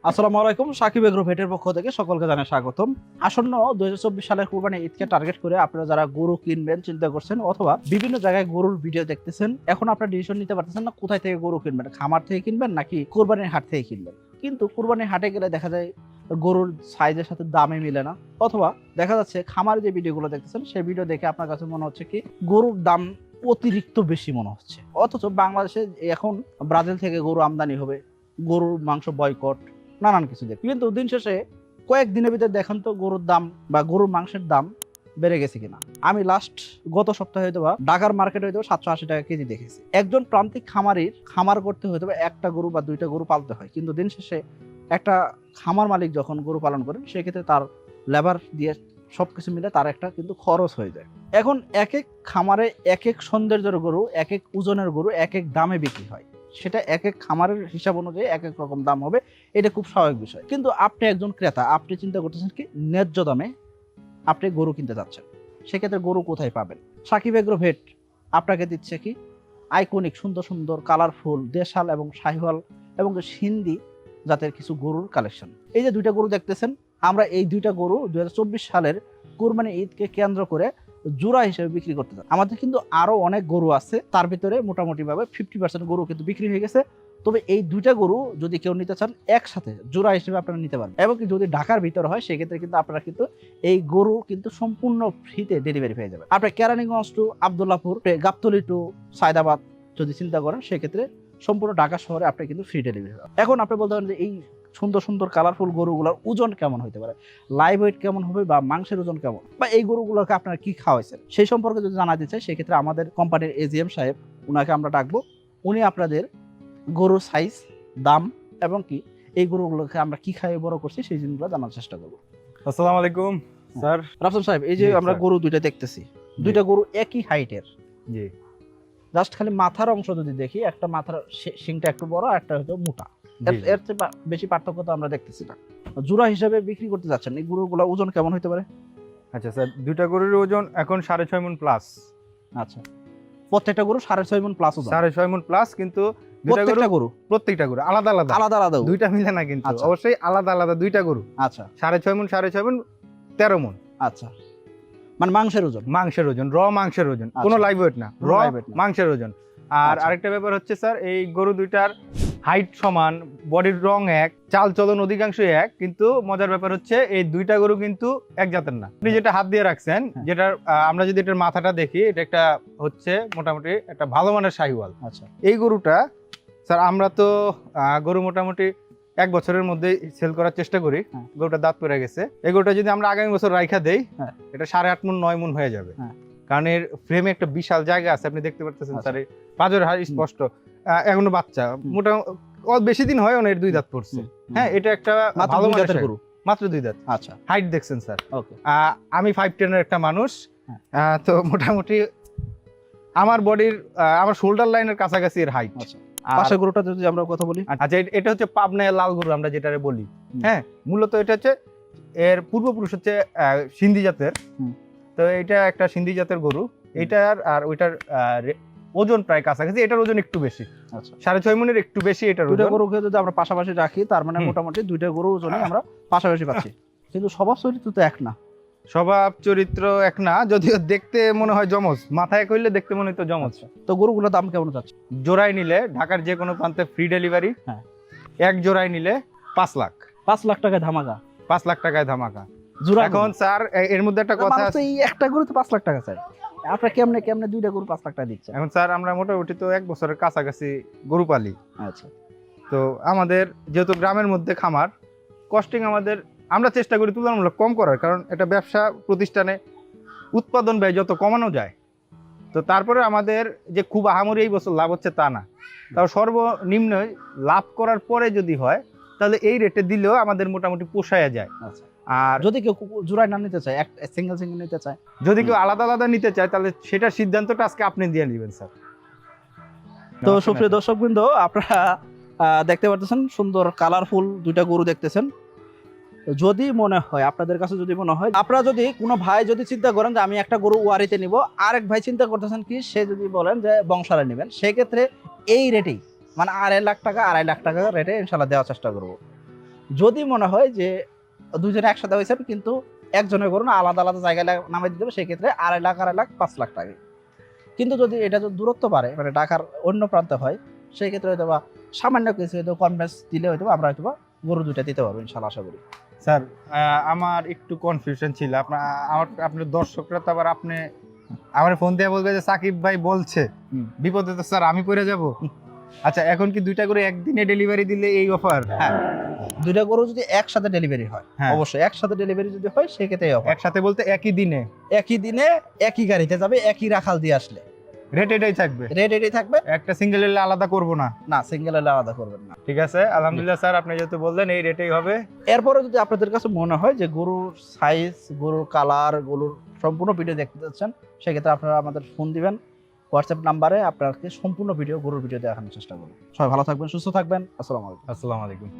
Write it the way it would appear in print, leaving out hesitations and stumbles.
আসসালামু আলাইকুম। সাকিব এগ্রো ভেটের পক্ষ থেকে সকলকে জানাই স্বাগতম। আসন্ন 2024 সালের কুরবানি ঈদকে টার্গেট করে আপনারা যারা গরু কিনবেন চিন্তা করছেন অথবা বিভিন্ন জায়গায় গরুর ভিডিও দেখতেছেন, এখন আপনারা ডিসিশন নিতে পারতেছেন না কোথায় থেকে গরু কিনবেন, খামার থেকে কিনবেন নাকি কুরবানির হাট থেকে কিনবেন। কিন্তু কুরবানির হাটে গেলে দেখা যায় গরুর সাইজের সাথে দামে মিলে না, অথবা দেখা যাচ্ছে খামারে যে ভিডিওগুলো দেখতেছেন সেই ভিডিও দেখে আপনার কাছে মনে হচ্ছে কি গরুর দাম অতিরিক্ত বেশি মনে হচ্ছে, অথচ বাংলাদেশে এখন ব্রাজিল থেকে গরু আমদানি হবে, গরুর মাংস বয়কট, নানান কিছু দেখ, কিন্তু দিন শেষে কয়েকদিনের ভিতরে দেখেন তো গরুর দাম বা গরুর মাংসের দাম বেড়ে গেছে কিনা। আমি লাস্ট গত সপ্তাহে হয়তো বা ঢাকার মার্কেটে হয়তো 780 টাকা কেজি দেখেছি। একজন প্রান্তিক খামারির খামার করতে হয়তো বা একটা গরু বা দুইটা গরু পালতে হয়, কিন্তু দিন শেষে একটা খামার মালিক যখন গরু পালন করেন সেক্ষেত্রে তার লেবার দিয়ে সবকিছু মিলে তার একটা কিন্তু খরচ হয়ে যায়। এখন এক এক খামারে এক এক সৌন্দর্যের গরু, এক এক ওজনের গরু এক এক দামে বিক্রি হয়, সেটা এক এক খামারের হিসাব অনুযায়ী এক এক রকম দাম হবে, এটা খুব স্বাভাবিক বিষয়। কিন্তু আপনি একজন ক্রেতা, আপনি চিন্তা করতেছেন কি ন্যায্য দামে আপনি গরু কিনতে যাচ্ছেন, সেক্ষেত্রে গরু কোথায় পাবেন? সাকিব এগ্রো ভেট আপনাকে দিচ্ছে কি আইকনিক সুন্দর সুন্দর কালারফুল দেশাল এবং শাহিওয়াল এবং সিন্ধি জাতের কিছু গরুর কালেকশন। এই যে দুইটা গরু দেখতেছেন, আমরা এই দুইটা গরু 2024 সালের কুরবানি ঈদকে কেন্দ্র করে জোড়া হিসেবে বিক্রি করতে চান। আমাদের কিন্তু আরো অনেক গরু আছে, তার ভিতরে মোটামুটি ভাবে 50% গরু কিন্তু বিক্রি হয়ে গেছে। তবে এই দুইটা গরু যদি কেউ নিতে চান একসাথে জোড়া হিসেবে আপনারা নিতে পারেন, এবং যদি ঢাকার ভিতরে হয় সেক্ষেত্রে কিন্তু আপনারা কিন্তু এই গরু কিন্তু সম্পূর্ণ ফ্রিতে ডেলিভারি পেয়ে যাবেন। আপনার কেরানীগঞ্জ টু আব্দুল্লাহপুর, গাবতলী টু সায়দাবাদ যদি চিন্তা করেন সেক্ষেত্রে সম্পূর্ণ ঢাকা শহরে আপনি কিন্তু ফ্রি ডেলিভারি পাবেন। এখন আপনি বলতে পারেন যে এই সুন্দর সুন্দর কালারফুল গরুগুলোর ওজন কেমন হতে পারে, লাইভ ওয়েট কেমন হবে, বা মাংসের ওজন কেমন, বা এই গরুগুলোকে আপনারা কি খাওয়াইছেন সেই সম্পর্কে যদি জানাতে চাই সেক্ষেত্রে আমাদের কোম্পানির এজিএম সাহেব, উনাকে আমরা ডাকবো। উনি আপনাদের গরুর সাইজ, দাম এবং কি এই গরুগুলোকে আমরা কি খাইয়ে বড় করছি সেই জিনিসগুলো জানার চেষ্টা করবো। আসসালামু আলাইকুম স্যার। রাফসান সাহেব, এই যে জি, আমরা স্যার। গরু দুইটা দেখতেছি, দুইটা গরু একই হাইটের, জি জাস্ট খালি মাথার অংশ যদি দেখি, একটা মাথার শিংটা একটু বড় আর একটা হয়তো মোটা, জি, জি। এর চেয়ে বেশি পার্থক্য তো আমরা দেখতেছি না। জোড়া হিসাবে বিক্রি করতে যাচ্ছেন, এই গরুগুলো ওজন কেমন হতে পারে? আচ্ছা স্যার, দুইটা গরুর ওজন এখন 6.5 মণ প্লাস। আচ্ছা, প্রত্যেকটা গরু 6.5 মণ প্লাস ওজন? 6.5 মণ প্লাস, কিন্তু দুইটা প্রত্যেকটা গরু প্রত্যেকটা গরু আলাদা আলাদা আলাদা আলাদা? দুইটা মিলে না কিন্তু, আচ্ছা। অবশ্যই আলাদা আলাদা দুইটা গরু। আচ্ছা 6.5 মণ 6.5 মণ 13 মণ আচ্ছা, মানে মাংসের ওজন? মাংসের ওজন, মাংসের ওজন, আচ্ছা। কোনো লাইভ ওয়েট না, কোনো live weight না। মাংসের ওজন। আর আচ্ছা। আরেকটা ব্যাপার হচ্ছে স্যার, এই গরু দুইটার হাইট সমান, বডির রং এক, চাল চলন অধিকাংশই এক, কিন্তু মজার ব্যাপার হচ্ছে এই দুইটা গরু কিন্তু এক জাতের না। আপনি যেটা হাত দিয়ে রাখছেন, হ্যাঁ। যেটা আমরা যদি এটার মাথাটা দেখি, এটা একটা হচ্ছে মোটামুটি একটা ভালো মানের শাহিওয়াল। আচ্ছা এই গরুটা স্যার আমরা তো গরু মোটামুটি 1 বছরের মধ্যে সেল করার চেষ্টা করি। হ্যাঁ। গরুটা দাঁত পড়ে গেছে, এই গরুটা যদি আমরা আগামী বছর রাইখা দেই, হ্যাঁ। এটা 8.5 মণ 9 মণ হয়ে যাবে। হ্যাঁ। কারণ এর ফ্রেমে একটা বিশাল জায়গা আছে, আপনি দেখতে পারতেছেন আচ্ছা। স্যার, এই পাঁজরের হাড় স্পষ্ট। এখনো বাচ্চা, মোটামুটি বেশি দিন হয় ওর 2 দাঁত পড়ছে। হ্যাঁ, এটা একটা মাত্র ভালো দুই মানের জাতের শাহিওয়াল। গরু? মাত্র 2 দাঁত। আচ্ছা হাইট দেখছেন স্যার, ওকে। আমি 5'10" এর একটা মানুষ। হ্যাঁ। তো মোটামুটি আমার বডির আমার শোল্ডার লাইনের কাছাকাছি এর হাইট। আচ্ছা, পাশের গরুটা যদি আমরা কথা বলি? আচ্ছা, এটা হচ্ছে পাবনায় লাল গরু আমরা যেটারে বলি। হুম। হ্যাঁ, মূলত এটা হচ্ছে এর পূর্বপুরুষ হচ্ছে সিন্ধি জাতের। হুম। তো এটা একটা সিন্ধি জাতের গরু। এটার আর ওইটার ওজন প্রায় কাছাকাছি, এটার ওজন একটু বেশি। আচ্ছা, 6.5 মণের একটু বেশি এটার দুইটা ওজন। গরুকে যদি আমরা পাশাপাশি রাখি তার মানে মোটামুটি দুইটা গরু ওজনে আমরা পাশাপাশি পাচ্ছি, কিন্তু স্বভাব চরিত্র তো এক না। স্বভাব চরিত্র এক না, যদিও দেখতে মনে হয় জমজ, মাথায় কইলে দেখতে মনে হতো জমজ। তো গরুগুলোর দাম কেমন যাচ্ছে? জোড়ায় নিলে ঢাকার যে কোনো প্রান্তে ফ্রি ডেলিভারি। হ্যাঁ। এক জোড়ায় নিলে 5 লাখ। 5 লাখ টাকায় ধামাকা? 5 লাখ টাকায় ধামাকা। জোড়া এখন স্যার এর মধ্যে একটা কথা মানুষ তো আছে। এই একটা গরু তো 5 লাখ টাকা চাই, আপনারা কেমনে কেমনে দুইটা গরু 5 লাখ টাকা দিচ্ছেন? এখন স্যার আমরা মোটামুটি তো 1 বছরের কাছাকাছি গরু পালি। আচ্ছা, তো আমাদের যেহেতু গ্রামের মধ্যে খামার, কস্টিং আমাদের আমরা চেষ্টা করি তুলনামূলক কম করার, কারণ এটা ব্যবসা প্রতিষ্ঠানে উৎপাদন ব্যয় যত কমানো যায়। তো তারপরে আমাদের যে খুব আহামরি এই বছর লাভ হচ্ছে তা না, তাও সর্বনিম্ন লাভ করার পরে যদি হয় তাহলে এই রেটে দিলেও আমাদের মোটামুটি পোষায়া যায়। আচ্ছা। আর যদি কেউ জোড়ায় না নিতে চায়, এক সিঙ্গেল সিঙ্গেল নিতে চায়, যদি কেউ আলাদা আলাদা নিতে চায় তাহলে সেটার সিদ্ধান্তটা আজকে আপনি দিয়ে নেবেন স্যার। তো সুপ্রিয় দর্শকবৃন্দ, আপনারা দেখতে পারতেছেন সুন্দর কালারফুল দুইটা গরু দেখতেছেন। যদি মনে হয় আপনাদের কাছে, যদি মনে হয় আপনারা যদি কোনো ভাই যদি চিন্তা করেন যে আমি একটা গরু ওয়ারিতে নিব, আরেক ভাই চিন্তা করতেছেন কি সে যদি বলেন যে বংশালে নেবেন, সেক্ষেত্রে এই রেটেই মানে 2.5 লাখ টাকা রেটে ইনশাল্লাহ দেওয়ার চেষ্টা করবো। যদি মনে হয় যে দুজনে একসাথে হয়েছেন কিন্তু একজনের গরু না আলাদা আলাদা জায়গায় নামাই দিতে হবে, সেক্ষেত্রে 2.5 লাখ 5 লাখ টাকা। কিন্তু যদি এটা যদি দূরত্ব বাড়ে মানে ঢাকার অন্য প্রান্তে হয়, সেই ক্ষেত্রে হয়তো বা সামান্য কিছু হয়তো কম বেশ দিলে হয়তো আমরা হয়তো বা গরু দুইটা দিতে পারবো ইনশাল্লাহ, আশা করি। স্যার আমার একটু কনফিউশন ছিল, আপনার দর্শকরা তো আবার আপনি আমার ফোন দিয়ে বলবে যে সাকিব ভাই বলছে, বিপদে তো স্যার আমি পড়ে যাব। আচ্ছা, এখন কি দুইটা করে একদিনে ডেলিভারি দিলে এই অফার? হ্যাঁ, দুইটা গরু যদি একসাথে ডেলিভারি হয়, হ্যাঁ। অবশ্যই একসাথে ডেলিভারি যদি হয় সেক্ষেত্রে একসাথে বলতে একই দিনে একই দিনে একই গাড়িতে যাবে, একই রাখাল দিয়ে আসলে রেট এটাই থাকবে, রেট এটাই থাকবে। একটা সিঙ্গেল এলে আলাদা করব না? না, সিঙ্গেল হলে আলাদা করবেন না। ঠিক আছে, আলহামদুলিল্লাহ স্যার, আপনি যেহেতু বললেন এই রেটেই হবে। এরপরে যদি আপনাদের কাছে মনে হয় যে গরুর সাইজ, গরুর কালার, গরুর সম্পূর্ণ ভিডিও দেখতে চাচ্ছেন, সেক্ষেত্রে আপনারা আমাদের ফোন দিবেন হোয়াটসঅ্যাপ নাম্বারে, আপনাকে সম্পূর্ণ ভিডিও গরুর ভিডিও দেখানোর চেষ্টা করবো। সবাই ভালো থাকবেন, সুস্থ থাকবেন। আসসালামু আলাইকুম। আসসালামু আলাইকুম।